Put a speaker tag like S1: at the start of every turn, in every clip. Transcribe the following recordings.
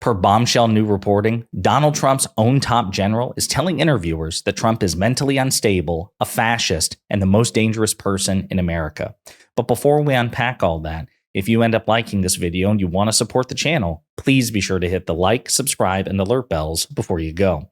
S1: Per Bombshell new reporting, Donald Trump's own top general is telling interviewers that Trump is mentally unstable, a fascist, and the most dangerous person in America. But before we unpack all that, if you end up liking this video and you want to support the channel, please be sure to hit the like, subscribe, and alert bells before you go. All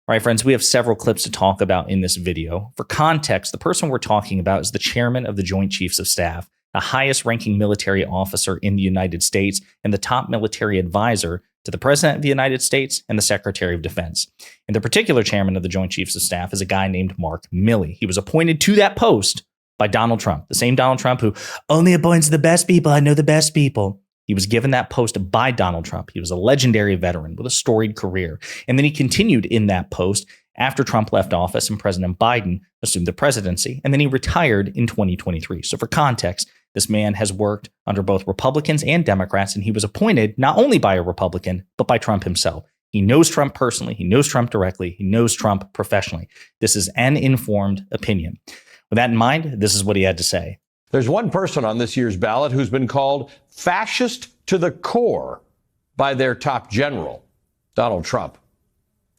S1: right, friends, we have several clips to talk about in this video. For context, the person we're talking about is the chairman of the Joint Chiefs of Staff, the highest ranking military officer in the United States and the top military advisor to the President of the United States and the Secretary of Defense. And the particular chairman of the Joint Chiefs of Staff is a guy named Mark Milley. He was appointed to that post by Donald Trump, the same Donald Trump who only appoints the best people. I know the best people. He was given that post by Donald Trump. He was a legendary veteran with a storied career. And then he continued in that post after Trump left office and President Biden assumed the presidency. And then he retired in 2023. So for context, this man has worked under both Republicans and Democrats, and he was appointed not only by a Republican, but by Trump himself. He knows Trump personally. He knows Trump directly. He knows Trump professionally. This is an informed opinion. With that in mind, this is what he had to say.
S2: There's one person on this year's ballot who's been called fascist to the core by their top general, Donald Trump.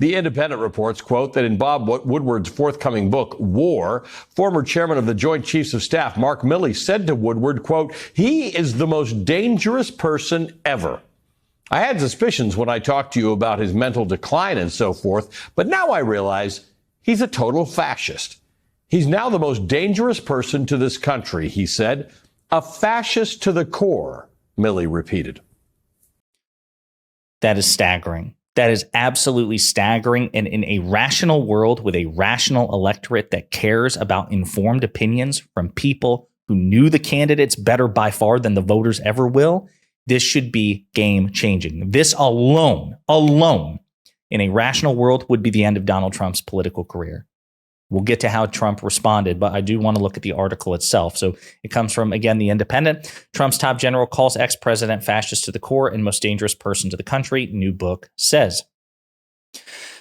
S2: The Independent reports, quote, that in Bob Woodward's forthcoming book, War, former chairman of the Joint Chiefs of Staff, Mark Milley, said to Woodward, quote, he is the most dangerous person ever. I had suspicions when I talked to you about his mental decline and so forth, but now I realize he's a total fascist. He's now the most dangerous person to this country, he said. A fascist to the core, Milley repeated.
S1: That is staggering. That is absolutely staggering. And in a rational world with a rational electorate that cares about informed opinions from people who knew the candidates better by far than the voters ever will, this should be game changing. This alone, in a rational world would be the end of Donald Trump's political career. We'll get to how Trump responded, but I do want to look at the article itself. So it comes from, again, The Independent. Trump's top general calls ex-president fascist to the core and most dangerous person to the country, new book says.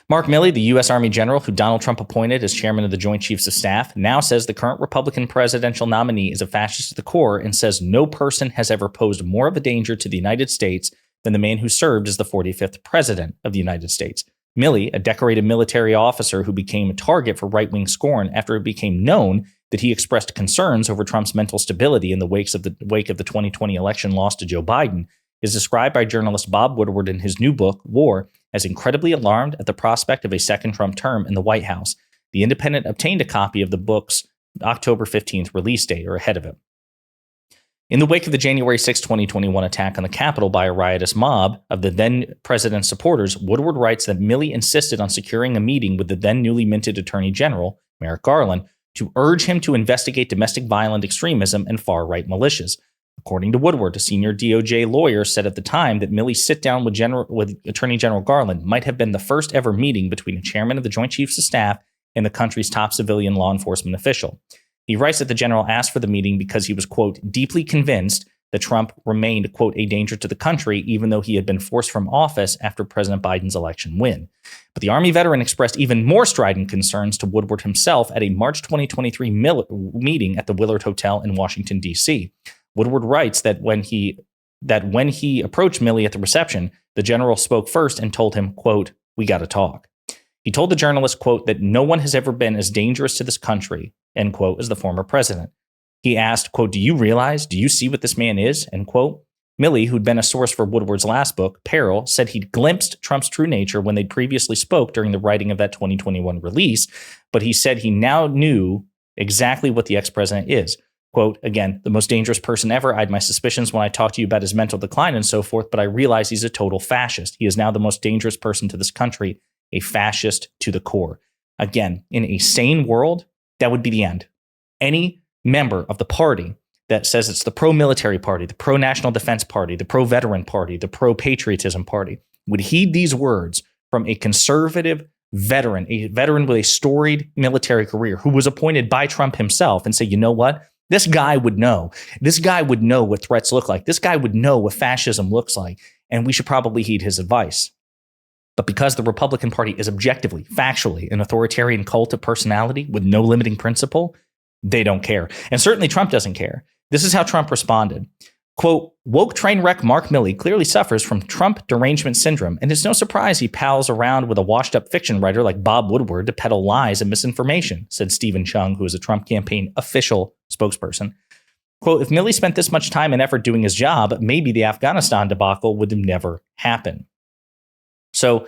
S1: Mark Milley, the U.S. Army general who Donald Trump appointed as chairman of the Joint Chiefs of Staff, now says the current Republican presidential nominee is a fascist to the core and says no person has ever posed more of a danger to the United States than the man who served as the 45th president of the United States. Milley, a decorated military officer who became a target for right-wing scorn after it became known that he expressed concerns over Trump's mental stability in the wake of the 2020 election loss to Joe Biden, is described by journalist Bob Woodward in his new book, War, as incredibly alarmed at the prospect of a second Trump term in the White House. The Independent obtained a copy of the book's October 15th release date, or ahead of it. In the wake of the January 6, 2021 attack on the Capitol by a riotous mob of the then president's supporters, Woodward writes that Milley insisted on securing a meeting with the then newly minted Attorney General, Merrick Garland, to urge him to investigate domestic violent extremism and far-right militias. According to Woodward, a senior DOJ lawyer said at the time that Milley's sit-down with Attorney General Garland might have been the first ever meeting between a chairman of the Joint Chiefs of Staff and the country's top civilian law enforcement official. He writes that the general asked for the meeting because he was, quote, deeply convinced that Trump remained, quote, a danger to the country, even though he had been forced from office after President Biden's election win. But the Army veteran expressed even more strident concerns to Woodward himself at a March 2023 meeting at the Willard Hotel in Washington, D.C. Woodward writes that when he approached Milley at the reception, the general spoke first and told him, quote, we got to talk. He told the journalist, quote, that no one has ever been as dangerous to this country, end quote, as the former president. He asked, quote, do you see what this man is, end quote. Milley, who'd been a source for Woodward's last book, Peril, said he'd glimpsed Trump's true nature when they'd previously spoke during the writing of that 2021 release, but he said he now knew exactly what the ex-president is. Quote, again, the most dangerous person ever. I had my suspicions when I talked to you about his mental decline and so forth, but I realize he's a total fascist. He is now the most dangerous person to this country, a fascist to the core. Again, in a sane world, that would be the end. Any member of the party that says it's the pro-military party, the pro-national defense party, the pro-veteran party, the pro-patriotism party, would heed these words from a conservative veteran, a veteran with a storied military career who was appointed by Trump himself and say, you know what? This guy would know. This guy would know what threats look like. This guy would know what fascism looks like, and we should probably heed his advice. But because the Republican Party is objectively, factually, an authoritarian cult of personality with no limiting principle, they don't care. And certainly Trump doesn't care. This is how Trump responded. Quote, woke train wreck Mark Milley clearly suffers from Trump derangement syndrome, and it's no surprise he pals around with a washed-up fiction writer like Bob Woodward to peddle lies and misinformation, said Stephen Chung, who is a Trump campaign official spokesperson. Quote, if Milley spent this much time and effort doing his job, maybe the Afghanistan debacle would have never happened. So,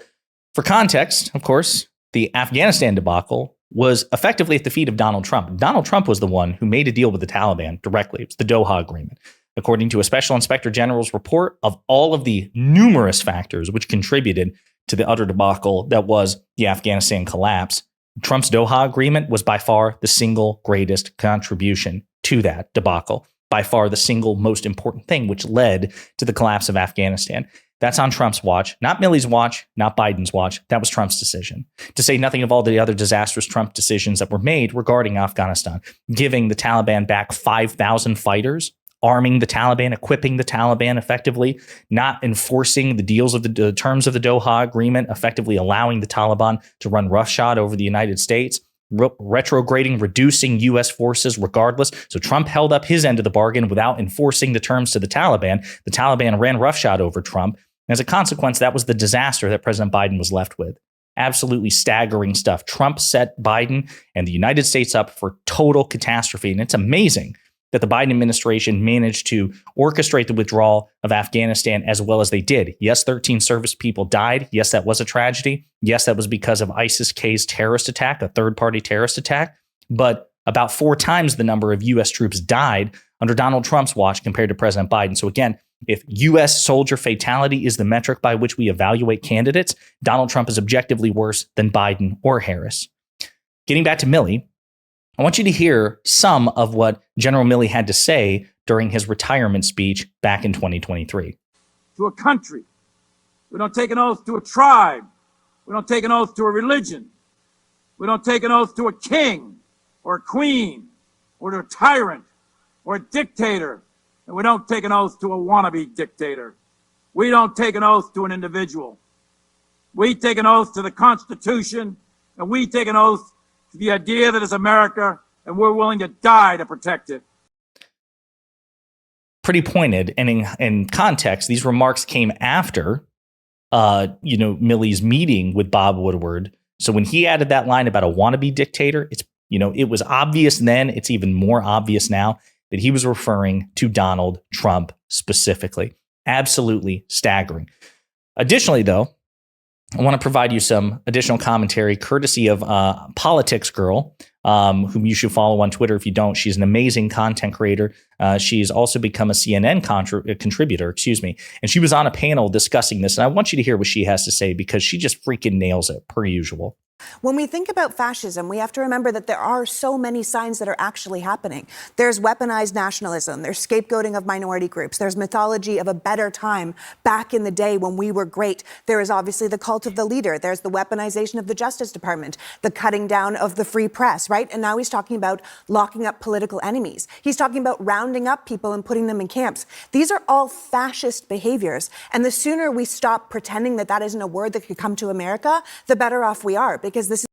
S1: for context, of course, the Afghanistan debacle was effectively at the feet of Donald Trump. Donald Trump was the one who made a deal with the Taliban directly. It was the Doha Agreement. According to a special inspector general's report, of all of the numerous factors which contributed to the utter debacle that was the Afghanistan collapse, Trump's Doha Agreement was by far the single greatest contribution to that debacle, by far the single most important thing which led to the collapse of Afghanistan. That's on Trump's watch, not Milley's watch, not Biden's watch. That was Trump's decision. To say nothing of all the other disastrous Trump decisions that were made regarding Afghanistan, giving the Taliban back 5,000 fighters, arming the Taliban, equipping the Taliban effectively, not enforcing the deals of the terms of the Doha Agreement, effectively allowing the Taliban to run roughshod over the United States, retrograding, reducing U.S. forces regardless. So Trump held up his end of the bargain without enforcing the terms to the Taliban. The Taliban ran roughshod over Trump. And as a consequence, that was the disaster that President Biden was left with. Absolutely staggering stuff. Trump set Biden and the United States up for total catastrophe. And it's amazing that the Biden administration managed to orchestrate the withdrawal of Afghanistan as well as they did. Yes, 13 service people died. Yes, that was a tragedy. Yes, that was because of ISIS-K's terrorist attack, a third-party terrorist attack. But about 4 times the number of U.S. troops died under Donald Trump's watch compared to President Biden. So again, if U.S. soldier fatality is the metric by which we evaluate candidates, Donald Trump is objectively worse than Biden or Harris. Getting back to Milley, I want you to hear some of what General Milley had to say during his retirement speech back in 2023.
S3: To a country. We don't take an oath to a tribe. We don't take an oath to a religion. We don't take an oath to a king or a queen or to a tyrant or a dictator. And we don't take an oath to a wannabe dictator. We don't take an oath to an individual. We take an oath to the Constitution, and we take an oath to the idea that is America, and we're willing to die to protect it.
S1: Pretty pointed, and in context, these remarks came after, Milley's meeting with Bob Woodward. So when he added that line about a wannabe dictator, it was obvious then. It's even more obvious now that he was referring to Donald Trump specifically. Absolutely staggering. Additionally, though, I want to provide you some additional commentary courtesy of Politics Girl, whom you should follow on Twitter if you don't. She's an amazing content creator. She's also become a CNN contributor, and she was on a panel discussing this. And I want you to hear what she has to say because she just freaking nails it, per usual.
S4: When we think about fascism, we have to remember that there are so many signs that are actually happening. There's weaponized nationalism. There's scapegoating of minority groups. There's mythology of a better time back in the day when we were great. There is obviously the cult of the leader. There's the weaponization of the Justice Department, the cutting down of the free press, right? And now he's talking about locking up political enemies. He's talking about rounding up people and putting them in camps. These are all fascist behaviors. And the sooner we stop pretending that that isn't a word that could come to America, the better off we are. Because this is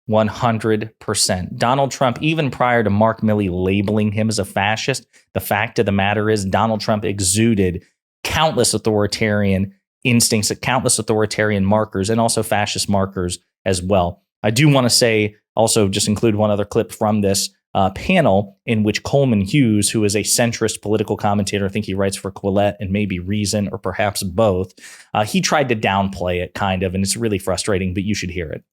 S1: 100%. Donald Trump, even prior to Mark Milley labeling him as a fascist, the fact of the matter is Donald Trump exuded countless authoritarian instincts, countless authoritarian markers, and also fascist markers as well. I do want to say, also just include one other clip from this panel in which Coleman Hughes, who is a centrist political commentator, I think he writes for Quillette and maybe Reason or perhaps both, he tried to downplay it kind of, and it's really frustrating, but you should hear it.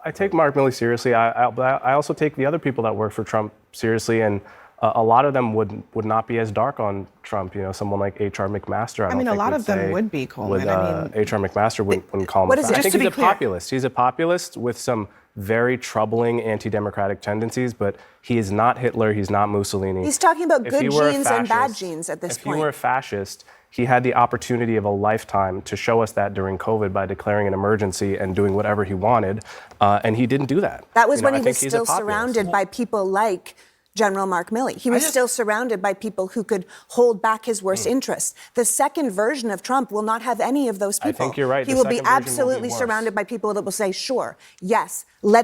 S5: I take Mark Milley seriously. I also take the other people that work for Trump seriously, and a lot of them would not be as dark on Trump. Someone like H.R. McMaster.
S6: I mean, a lot of them would be, Coleman.
S5: H.R. McMaster wouldn't call him a fascist. I think he's a populist. He's a populist with some very troubling anti-democratic tendencies, but he is not Hitler. He's not Mussolini.
S4: He's talking about good genes and bad genes at this point.
S5: If he were a fascist, he had the opportunity of a lifetime to show us that during COVID by declaring an emergency and doing whatever he wanted, and he didn't do that.
S4: That was when he was still surrounded by people like General Mark Milley. He was still surrounded by people who could hold back his worst interests. The second version of Trump will not have any of those people.
S5: I think you're right.
S4: He will be absolutely surrounded by people that will say, sure, yes, let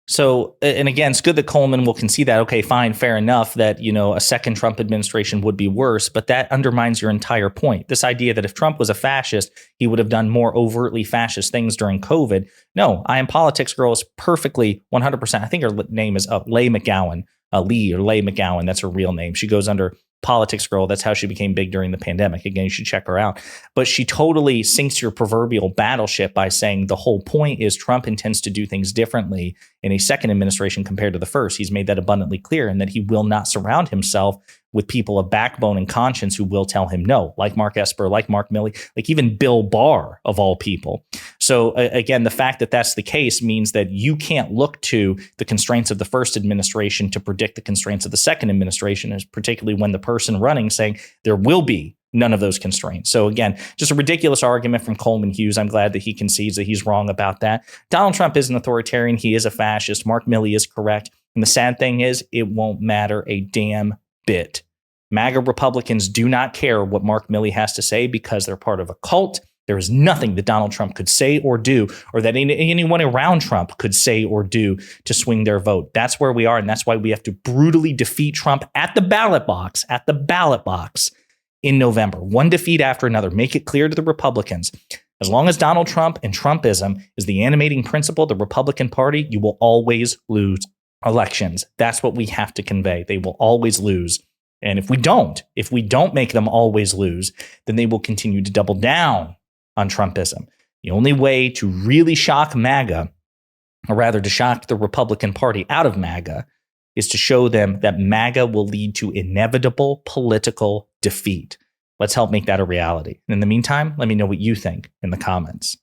S1: So, and again, it's good that Coleman will concede that, okay, fine, fair enough, that, a second Trump administration would be worse, but that undermines your entire point. This idea that if Trump was a fascist, he would have done more overtly fascist things during COVID. No, I Am Politics Girl is perfectly 100%. I think her name is Leigh McGowan, Leigh McGowan. That's her real name. She goes under Politics Girl. That's how she became big during the pandemic. Again, you should check her out. But she totally sinks your proverbial battleship by saying the whole point is Trump intends to do things differently in a second administration compared to the first. He's made that abundantly clear, and that he will not surround himself with people of backbone and conscience who will tell him no, like Mark Esper, like Mark Milley, like even Bill Barr of all people. So again, the fact that that's the case means that you can't look to the constraints of the first administration to predict the constraints of the second administration, as particularly when the person running saying there will be none of those constraints. So again, just a ridiculous argument from Coleman Hughes. I'm glad that he concedes that he's wrong about that. Donald Trump is an authoritarian. He is a fascist. Mark Milley is correct. And the sad thing is, it won't matter a damn bit. MAGA Republicans do not care what Mark Milley has to say because they're part of a cult. There is nothing that Donald Trump could say or do, or that anyone around Trump could say or do to swing their vote. That's where we are, and that's why we have to brutally defeat Trump at the ballot box, in November. One defeat after another. Make it clear to the Republicans. As long as Donald Trump and Trumpism is the animating principle of the Republican Party, you will always lose elections. That's what we have to convey. They will always lose. And if we don't make them always lose, then they will continue to double down on Trumpism. The only way to really shock MAGA, or rather to shock the Republican Party out of MAGA, is to show them that MAGA will lead to inevitable political defeat. Let's help make that a reality. And in the meantime, let me know what you think in the comments.